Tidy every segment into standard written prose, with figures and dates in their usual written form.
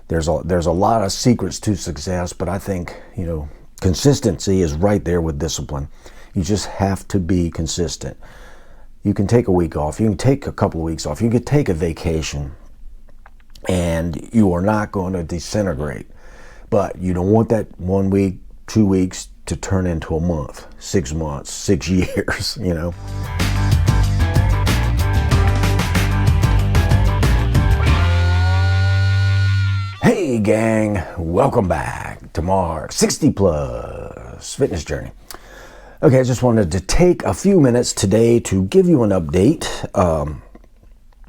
There's a lot of secrets to success, but I think, consistency is right there with discipline. You just have to be consistent. You can take a week off. You can take a couple of weeks off. You can take a vacation, and you are not going to disintegrate. But you don't want that 1 week, 2 weeks to turn into a month, 6 months, 6 years, Hey gang, welcome back to Mark's 60 Plus Fitness Journey. Okay, I just wanted to take a few minutes today to give you an update.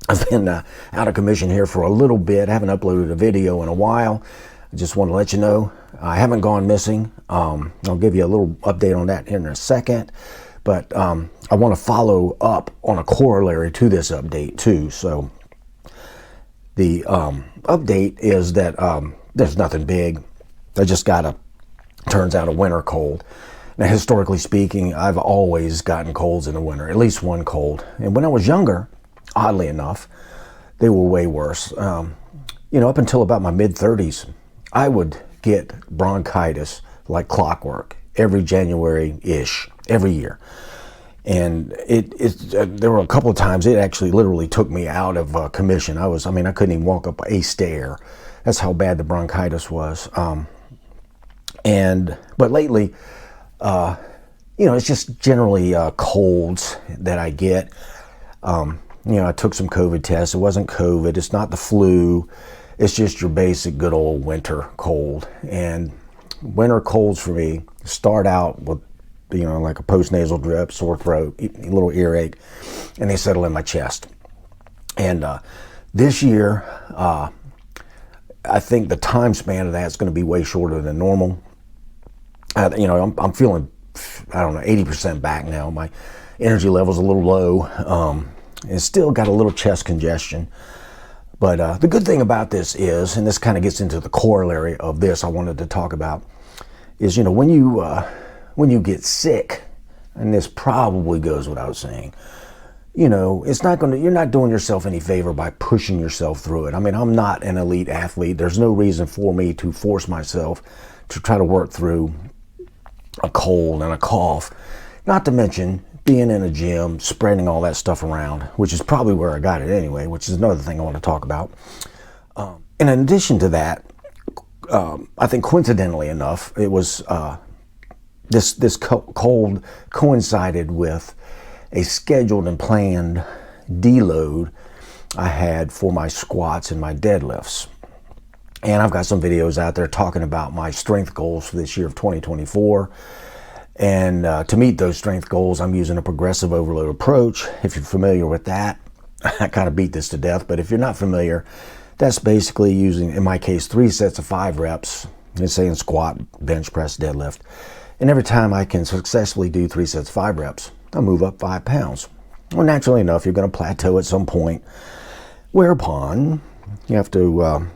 I've been out of commission here for a little bit. I haven't uploaded a video in a while. I just want to let you know I haven't gone missing. I'll give you a little update on that in a second. But I want to follow up on a corollary to this update too. So the update is that there's nothing big. I just got turns out a winter cold. Now, historically speaking, I've always gotten colds in the winter, at least one cold. And when I was younger, oddly enough, they were way worse. Up until about my mid-30s, I would get bronchitis like clockwork every January-ish, every year. And there were a couple of times it actually literally took me out of commission. I couldn't even walk up a stair. That's how bad the bronchitis was. But lately, it's just generally colds that I get. I took some COVID tests. It wasn't COVID. It's not the flu. It's just your basic good old winter cold. And winter colds for me start out with like a postnasal drip, sore throat, a little earache, and they settle in my chest. And this year, I think the time span of that is going to be way shorter than normal. I'm feeling, 80% back now. My energy level's a little low. And still got a little chest congestion. But the good thing about this is, and this kind of gets into the corollary of this I wanted to talk about, is, when you get sick, and this probably goes without saying, you're not doing yourself any favor by pushing yourself through it. I'm not an elite athlete. There's no reason for me to force myself to try to work through a cold and a cough, not to mention being in a gym, spreading all that stuff around, which is probably where I got it anyway, which is another thing I want to talk about. In addition to that, I think coincidentally enough, it was this cold coincided with a scheduled and planned deload I had for my squats and my deadlifts. And I've got some videos out there talking about my strength goals for this year of 2024. And to meet those strength goals, I'm using a progressive overload approach. If you're familiar with that, I kind of beat this to death. But if you're not familiar, that's basically using, in my case, 3 sets of 5 reps, let's say in squat, bench press, deadlift. And every time I can successfully do 3 sets of 5 reps, I move up 5 pounds. Well, naturally enough, you're going to plateau at some point, whereupon you have to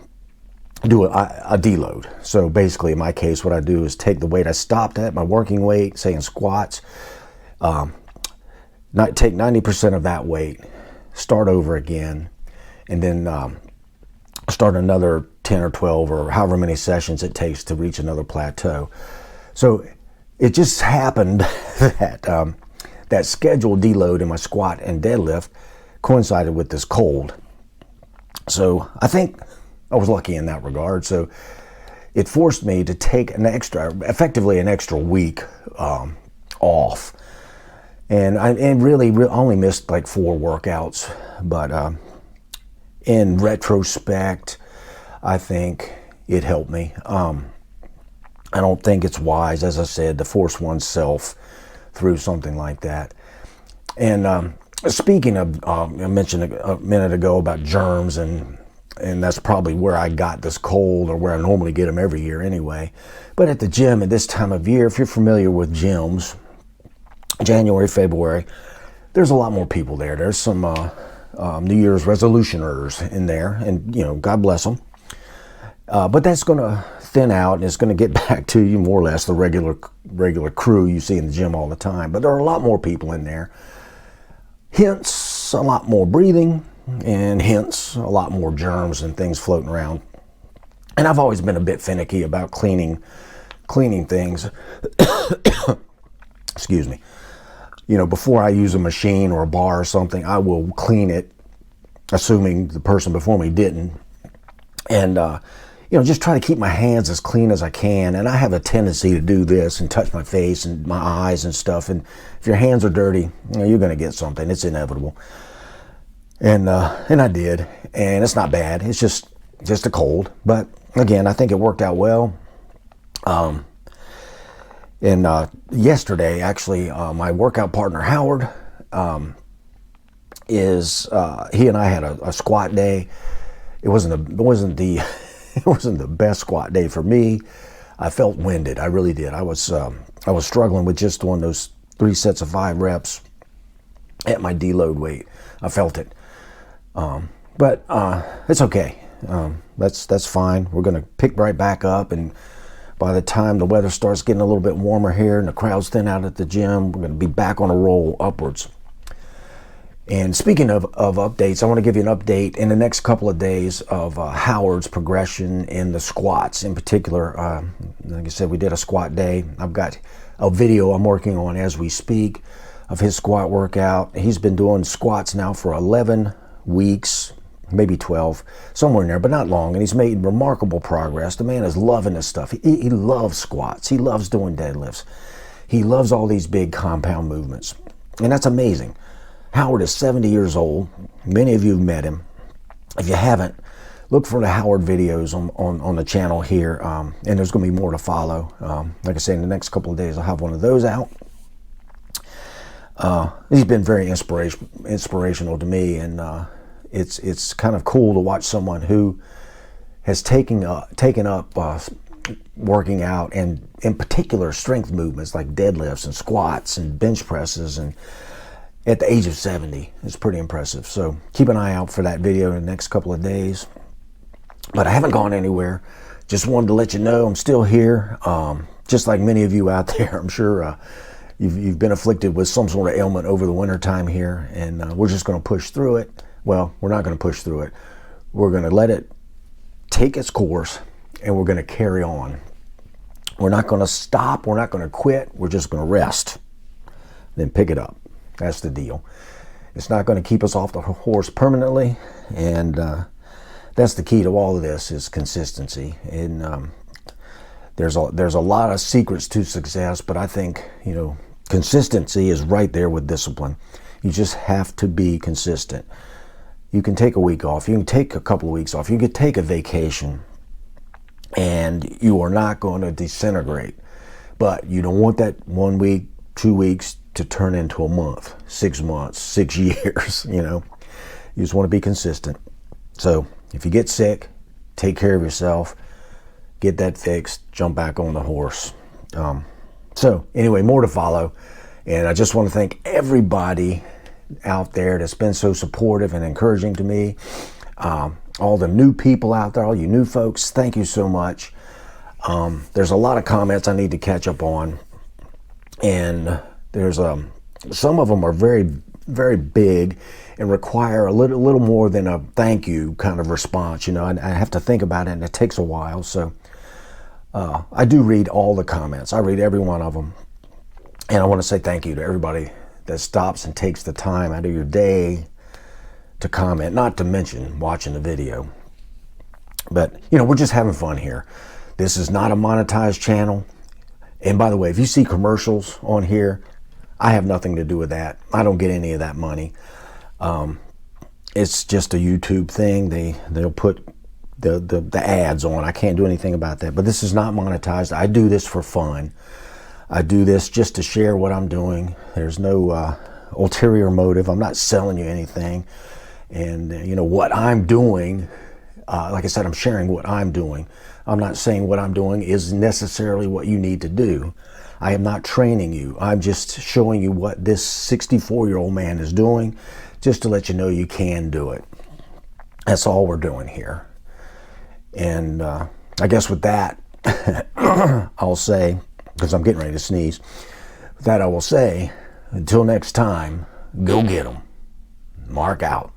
do a deload. So basically, in my case, what I do is take the weight I stopped at, my working weight, say in squats, take 90% of that weight, start over again, and then start another 10 or 12 or however many sessions it takes to reach another plateau. So it just happened that that scheduled deload in my squat and deadlift coincided with this cold. So I think I was lucky in that regard. So it forced me to take effectively an extra week off. And I really only missed like 4 workouts. But in retrospect, I think it helped me. I don't think it's wise, as I said, to force oneself through something like that. And speaking of, I mentioned a minute ago about germs, and that's probably where I got this cold, or where I normally get them every year anyway. But at the gym at this time of year, if you're familiar with gyms, January, February, there's a lot more people there. There's some New Year's resolutioners in there, and God bless them. But that's going to thin out, and it's going to get back to you more or less the regular crew you see in the gym all the time. But there are a lot more people in there. Hence, a lot more breathing, and hence a lot more germs and things floating around. And I've always been a bit finicky about cleaning things. Excuse me. Before I use a machine or a bar or something, I will clean it, assuming the person before me didn't. And, just try to keep my hands as clean as I can. And I have a tendency to do this and touch my face and my eyes and stuff. And if your hands are dirty, you're going to get something. It's inevitable. And I did. And it's not bad. It's just a cold. But again, I think it worked out well. Yesterday, actually, my workout partner, Howard, he and I had a squat day. It wasn't the best squat day for me. I felt winded. I really did. I was struggling with just doing those 3 sets of 5 reps at my deload weight. I felt it. But it's okay. That's fine. We're going to pick right back up, and by the time the weather starts getting a little bit warmer here and the crowd's thin out at the gym, we're going to be back on a roll upwards. And speaking of updates, I want to give you an update in the next couple of days of Howard's progression in the squats. In particular, like I said, we did a squat day. I've got a video I'm working on as we speak of his squat workout. He's been doing squats now for 11 weeks, maybe 12, somewhere in there, but not long. And he's made remarkable progress. The man is loving this stuff. He loves squats. He loves doing deadlifts. He loves all these big compound movements. And that's amazing. Howard is 70 years old. Many of you have met him. If you haven't, look for the Howard videos on the channel here. And there's going to be more to follow. Like I said, in the next couple of days, I'll have one of those out. He's been very inspirational to me. And it's kind of cool to watch someone who has taken up working out, and in particular strength movements like deadlifts and squats and bench presses, and at the age of 70. It's pretty impressive. So keep an eye out for that video in the next couple of days. But I haven't gone anywhere. Just wanted to let you know I'm still here. Just like many of you out there, I'm sure you've been afflicted with some sort of ailment over the winter time here, and we're just going to push through it. Well, we're not going to push through it. We're going to let it take its course, and we're going to carry on. We're not going to stop. We're not going to quit. We're just going to rest, then pick it up. That's the deal. It's not going to keep us off the horse permanently, and that's the key to all of this, is consistency. And there's a lot of secrets to success, but I think consistency is right there with discipline. You just have to be consistent. You can take a week off. You can take a couple of weeks off. You can take a vacation, and you are not going to disintegrate. But you don't want that 1 week, 2 weeks to turn into a month, 6 months, 6 years. You just want to be consistent. So if you get sick, take care of yourself, get that fixed, jump back on the horse. So anyway, more to follow. And I just want to thank everybody out there that's been so supportive and encouraging to me. All the new people out there, all you new folks, thank you so much. There's a lot of comments I need to catch up on. And there's some of them are very, very big and require a little more than a thank you kind of response. I have to think about it, and it takes a while. So I do read all the comments. I read every one of them. And I want to say thank you to everybody that stops and takes the time out of your day to comment, not to mention watching the video. But, we're just having fun here. This is not a monetized channel. And by the way, if you see commercials on here, I have nothing to do with that. I don't get any of that money. It's just a YouTube thing. They'll put the ads on. I can't do anything about that. But this is not monetized. I do this for fun. I do this just to share what I'm doing. There's no ulterior motive. I'm not selling you anything. And what I'm doing, like I said, I'm sharing what I'm doing. I'm not saying what I'm doing is necessarily what you need to do. I am not training you. I'm just showing you what this 64-year-old man is doing, just to let you know you can do it. That's all we're doing here. And I guess with that, I'll say, because I'm getting ready to sneeze, with that I will say, until next time, go get 'em. Mark out.